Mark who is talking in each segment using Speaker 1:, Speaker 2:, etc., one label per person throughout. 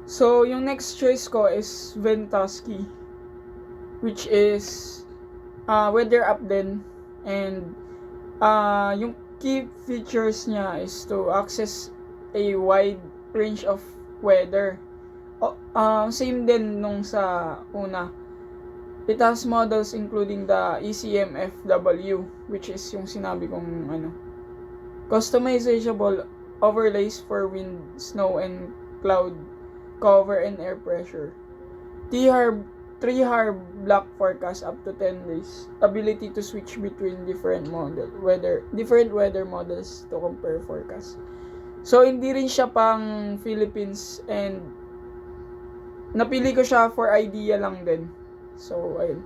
Speaker 1: So, yung next choice ko is Ventusky, which is weather app din. And yung key features niya is to access a wide range of weather. Same din nung sa una. It has models including the ECMFW, which is yung sinabi kong customizable overlays for wind, snow, and cloud cover and air pressure. 3-hour block forecast up to 10 days. Ability to switch between different weather models to compare forecast. So hindi rin siya pang Philippines, and napili ko siya for idea lang din. So ayun.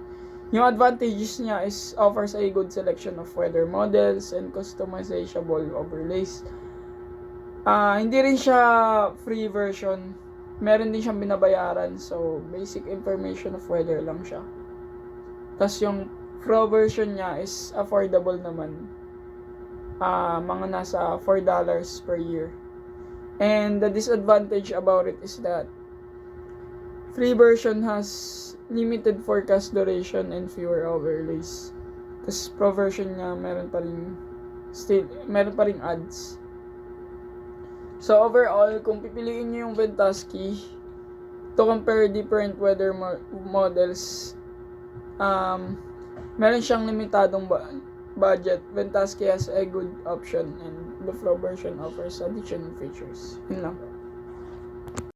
Speaker 1: Yung advantages niya is offers a good selection of weather models and customizable overlays. Hindi rin siya free version. Meron din siyang binabayaran. So, basic information of weather lang siya. Tapos yung pro version niya is affordable naman. Mga nasa $4 per year. And the disadvantage about it is that free version has limited forecast duration and fewer overlays. Tapos pro version niya meron pa ring ads. So overall, kung pipiliin niyo yung Ventusky to compare different weather models, meron siyang limitadong budget. Ventusky has a good option, and the Pro version offers additional features. Yun lang.